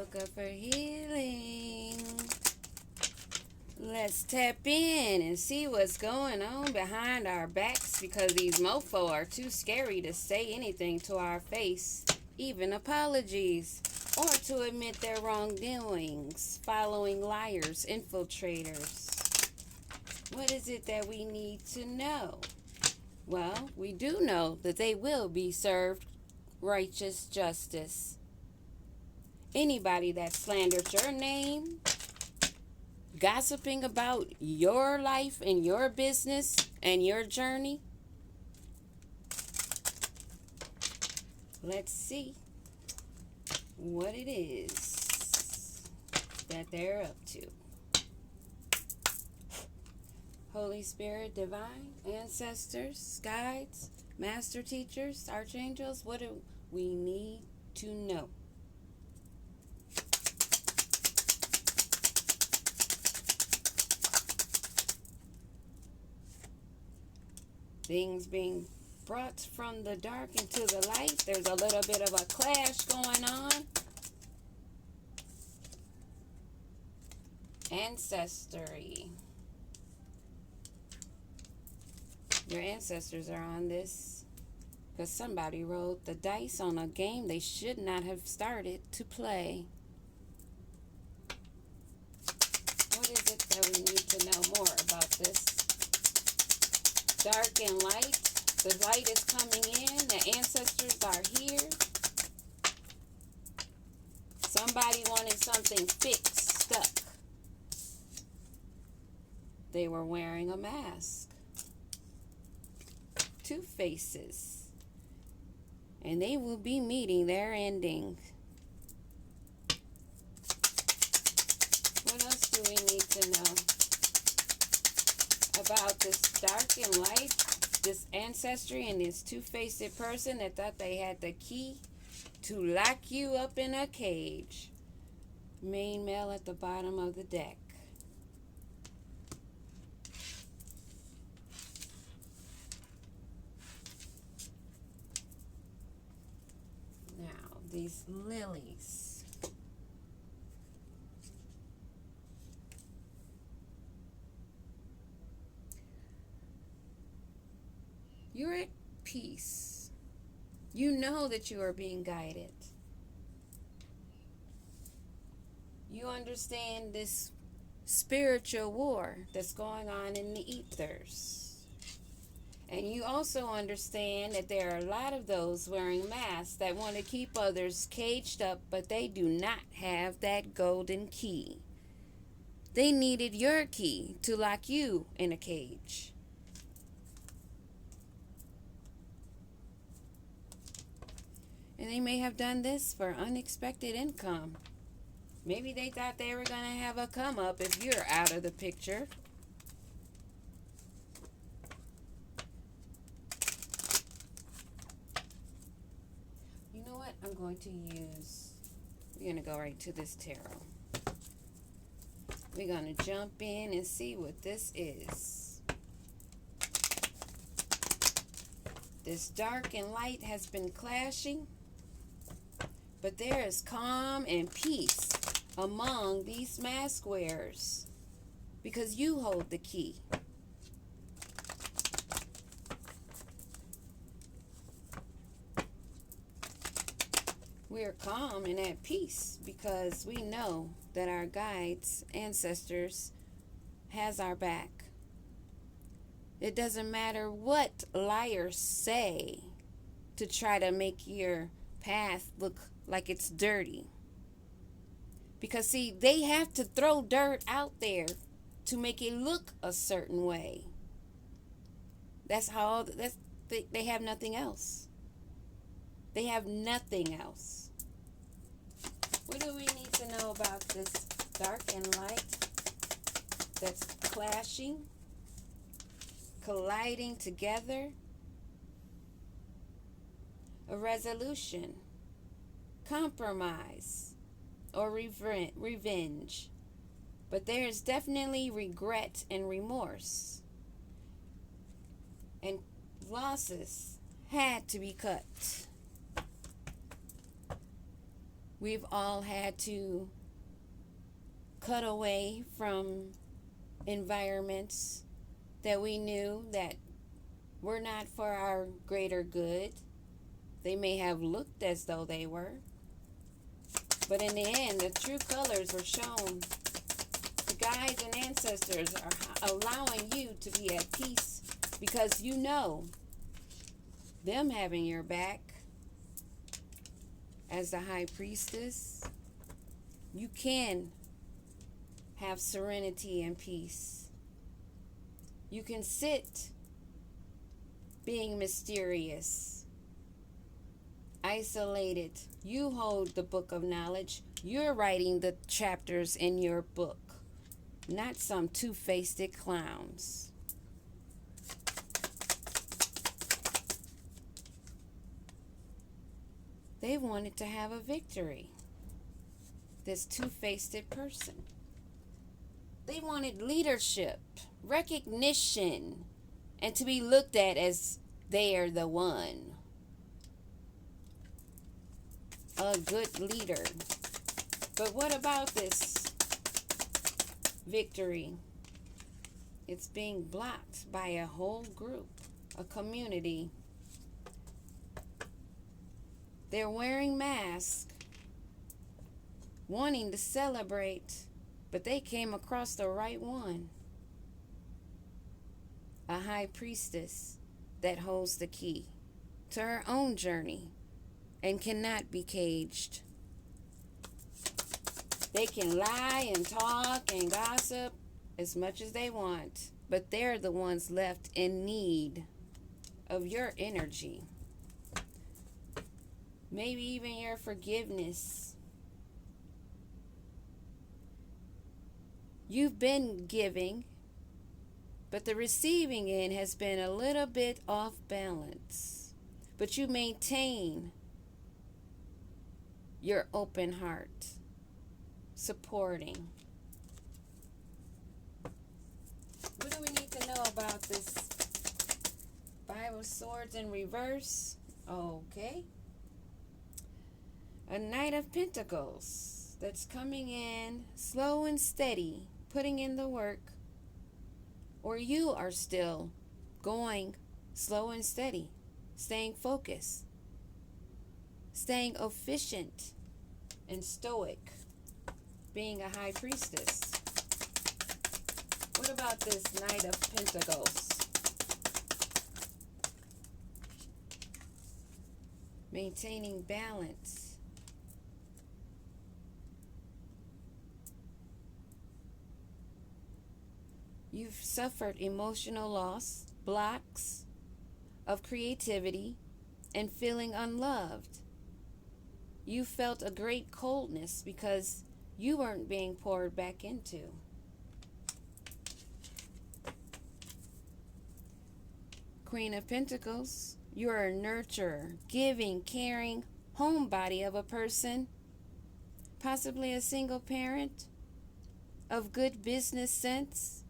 woke up for healing. Let's tap in and see what's going on behind our backs, because these mofo are too scary to say anything to our face, even apologies, or to admit their wrongdoings, following liars, infiltrators. What is it that we need to know? Well, we do know that they will be served righteous justice. Anybody that slanders your name, gossiping about your life and your business and your journey, let's see what it is that they're up to. Holy Spirit, divine, ancestors, guides, master teachers, archangels, what do we need to know? Things being brought from the dark into the light. There's a little bit of a clash going on. Ancestry. Your ancestors are on this because somebody rolled the dice on a game they should not have started to play. What is it that we need to know more about this? Dark and light. The light is coming in. The ancestors are here. Somebody wanted something fixed, stuck. They were wearing a mask. Two faces. And they will be meeting their ending. What else do we need to know about this dark and light, this ancestry, and this two-faced person that thought they had the key to lock you up in a cage? Main male at the bottom of the deck. Now, these lilies. You're at peace. You know that you are being guided. You understand this spiritual war that's going on in the ethers. And you also understand that there are a lot of those wearing masks that want to keep others caged up, but they do not have that golden key. They needed your key to lock you in a cage. And they may have done this for unexpected income. Maybe they thought they were going to have a come up if you're out of the picture. You know what? I'm going to use, we're going to go right to this tarot. We're going to jump in and see what this is. This dark and light has been clashing, but there is calm and peace among these mask wearers because you hold the key. We're calm and at peace because we know that our guides, ancestors, has our back. It doesn't matter what liars say to try to make your path look like it's dirty. Because see, they have to throw dirt out there to make it look a certain way. They have nothing else. They have nothing else. What do we need to know about this dark and light that's clashing, colliding together? A resolution, compromise, or revenge. But there is definitely regret and remorse. And losses had to be cut. We've all had to cut away from environments that we knew that were not for our greater good. They may have looked as though they were, but in the end, the true colors were shown. The guides and ancestors are allowing you to be at peace because you know them having your back. As the high priestess, you can have serenity and peace. You can sit being mysterious, isolated. You hold the book of knowledge. You're writing the chapters in your book, not some two-faced clowns. They wanted to have a victory, this two-faced person. They wanted leadership, recognition, and to be looked at as they are the one. A good leader. But what about this victory? It's being blocked by a whole group, a community. They're wearing masks, wanting to celebrate, but they came across the right one. A high priestess that holds the key to her own journey and cannot be caged. They can lie and talk and gossip as much as they want, but they're the ones left in need of your energy. Maybe even your forgiveness. You've been giving, but the receiving end has been a little bit off balance. But you maintain your open heart, supporting. What do we need to know about this Five of Swords in reverse? Okay. A Knight of Pentacles that's coming in slow and steady, putting in the work, or you are still going slow and steady, staying focused, staying efficient and stoic, being a high priestess. What about this Knight of Pentacles? Maintaining balance. You've suffered emotional loss, blocks of creativity, and feeling unloved. You felt a great coldness because you weren't being poured back into. Queen of Pentacles, you're a nurturer, giving, caring homebody of a person, possibly a single parent, of good business sense.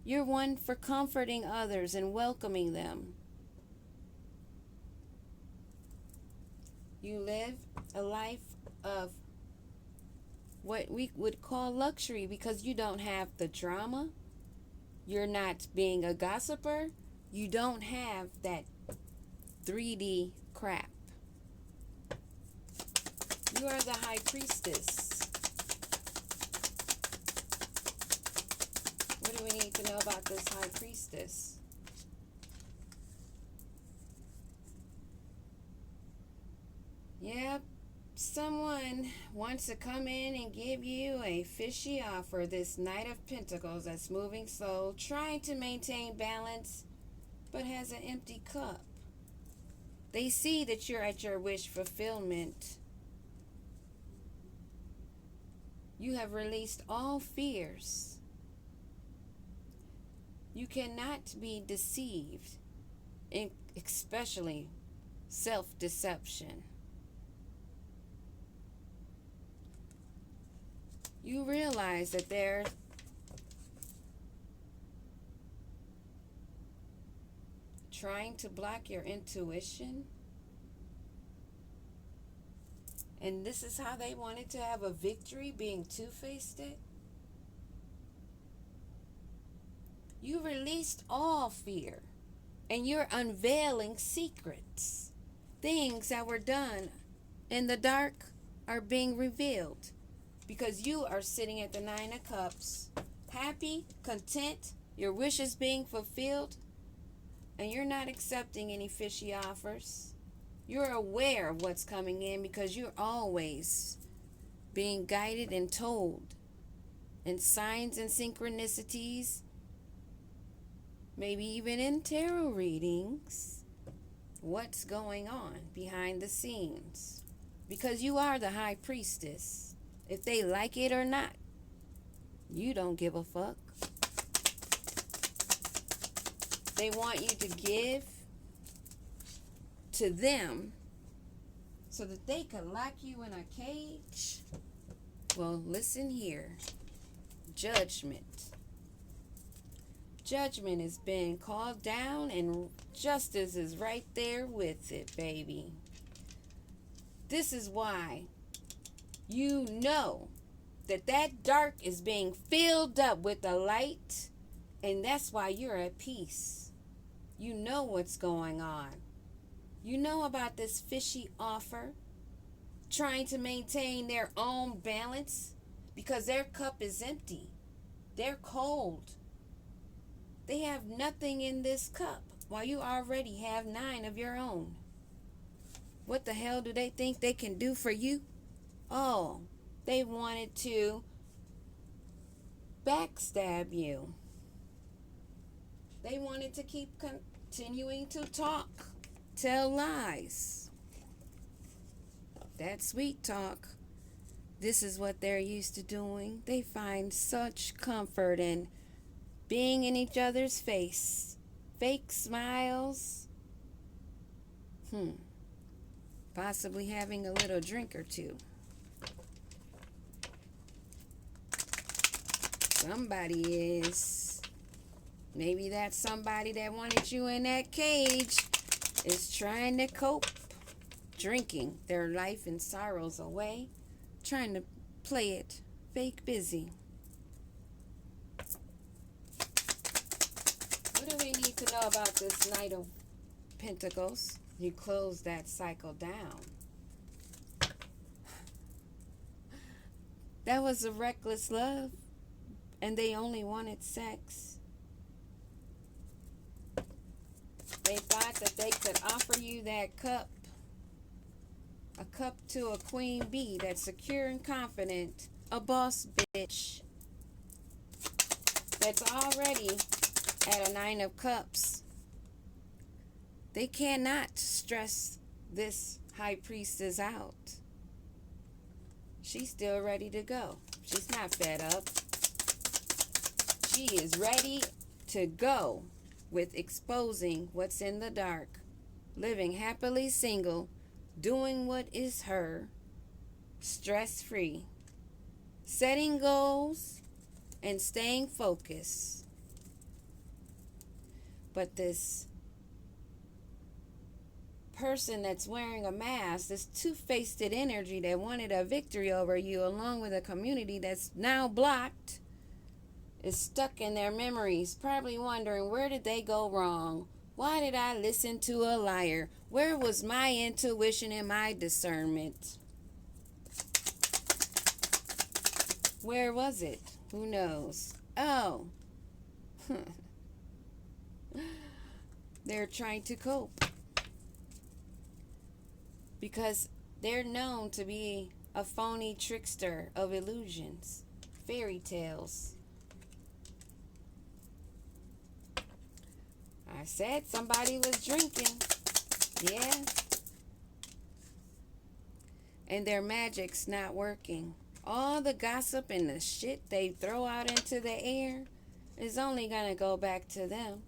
You're one for comforting others and welcoming them. You live a life of what we would call luxury because you don't have the drama. You're not being a gossiper. You don't have that 3D crap. You are the high priestess. What do we need to know about this high priestess? Yep, someone wants to come in and give you a fishy offer, this Knight of Pentacles that's moving slow, trying to maintain balance, but has an empty cup. They see that you're at your wish fulfillment. You have released all fears. You cannot be deceived, especially self-deception. You realize that they're trying to block your intuition And this is how they wanted to have a victory, being two-faced. You released all fear, and you're unveiling secrets. Things that were done in the dark are being revealed because you are sitting at the Nine of Cups, happy, content, your wishes being fulfilled, and you're not accepting any fishy offers. You're aware of what's coming in because you're always being guided and told in signs and synchronicities, maybe even in tarot readings, what's going on behind the scenes. Because you are the high priestess. If they like it or not, you don't give a fuck. They want you to give to them so that they can lock you in a cage. Well, listen here. Judgment. Judgment is being called down, and justice is right there with it, baby. This is why you know that that dark is being filled up with the light, and that's why you're at peace. You know what's going on. You know about this fishy offer, trying to maintain their own balance because their cup is empty. They're cold. They have nothing in this cup while you already have 9 of your own. What the hell do they think they can do for you? Oh, they wanted to backstab you. They wanted to keep continuing to talk, tell lies. That sweet talk. This is what they're used to doing. They find such comfort in being in each other's face. Fake smiles. Possibly having a little drink or two. Somebody is. Maybe that somebody that wanted you in that cage is trying to cope, drinking their life and sorrows away, trying to play it fake busy. What do we need to know about this Knight of Pentacles? You close that cycle down. That was a reckless love, and they only wanted sex. They thought that they could offer you that cup, a cup to a queen bee that's secure and confident, a boss bitch that's already at a 9 of Cups. They cannot stress this high priestess out. She's still ready to go. She's not fed up. She is ready to go with exposing what's in the dark, living happily single, doing what is her, stress-free, setting goals, and staying focused. But this person that's wearing a mask, this two-faced energy that wanted a victory over you, along with a community that's now blocked, is stuck in their memories, probably wondering, where did they go wrong? Why did I listen to a liar? Where was my intuition and my discernment? Where was it? Who knows? Oh. They're trying to cope. Because they're known to be a phony trickster of illusions, fairy tales. I said somebody was drinking. Yeah. And their magic's not working. All the gossip and the shit they throw out into the air is only going to go back to them.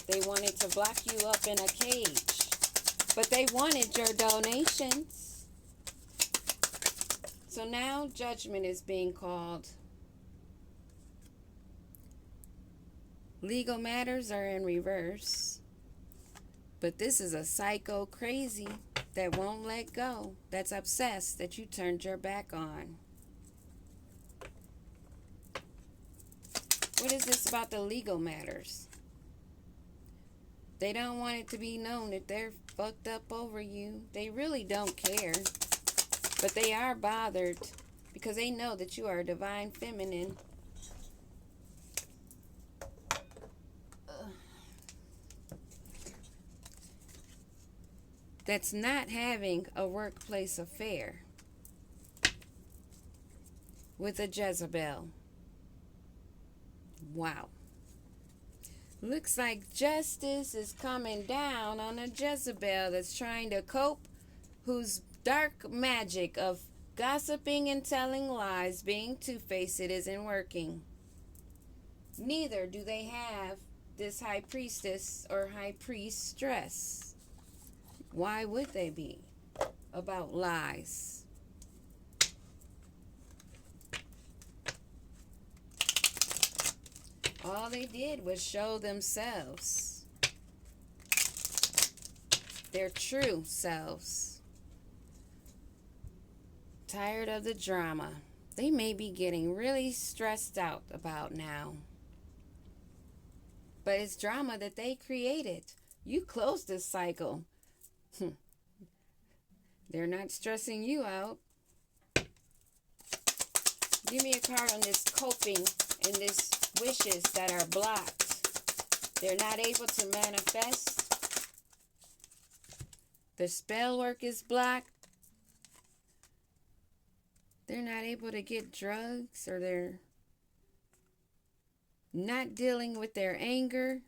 They wanted to block you up in a cage. But they wanted your donations. So now judgment is being called. Legal matters are in reverse. But this is a psycho crazy that won't let go, that's obsessed, that you turned your back on. What is this about the legal matters? They don't want it to be known that they're fucked up over you. They really don't care. But they are bothered because they know that you are a divine feminine. That's not having a workplace affair with a Jezebel. Wow. Looks like justice is coming down on a Jezebel that's trying to cope, whose dark magic of gossiping and telling lies, being two-faced, it isn't working. Neither do they have this high priestess or high priest stress. Why would they be about lies? All they did was show themselves, their true selves. Tired of the drama. They may be getting really stressed out about now. But it's drama that they created. You closed this cycle. They're not stressing you out. Give me a card on this coping and this wishes that are blocked. They're not able to manifest. The spell work is blocked. They're not able to get drugs, or they're not dealing with their anger.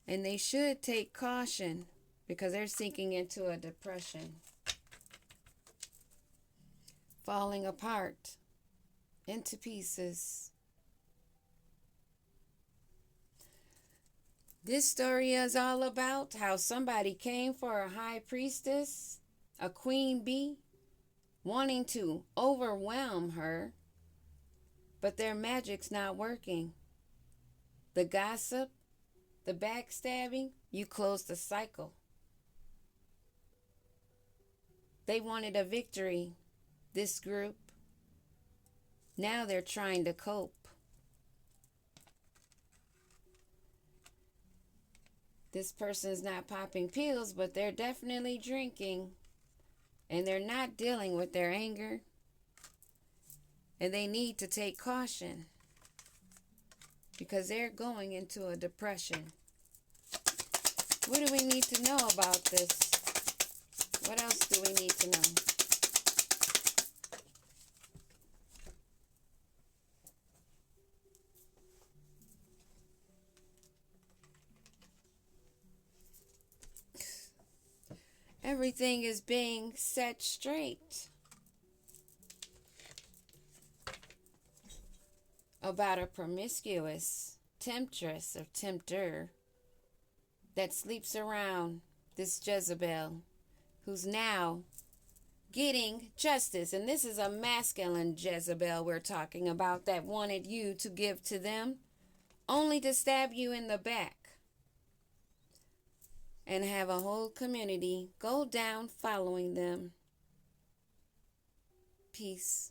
And they should take caution because they're sinking into a depression. Falling apart into pieces. This story is all about how somebody came for a high priestess, a queen bee, wanting to overwhelm her, but their magic's not working. The gossip, the backstabbing, you closed the cycle. They wanted a victory, this group. Now they're trying to cope. This person's not popping pills, but they're definitely drinking. And they're not dealing with their anger. And they need to take caution because they're going into a depression. What do we need to know about this? What else do we need to know? Everything is being set straight about a promiscuous temptress or tempter that sleeps around this Jezebel, who's now getting justice. And this is a masculine Jezebel we're talking about that wanted you to give to them, only to stab you in the back and have a whole community go down following them. Peace.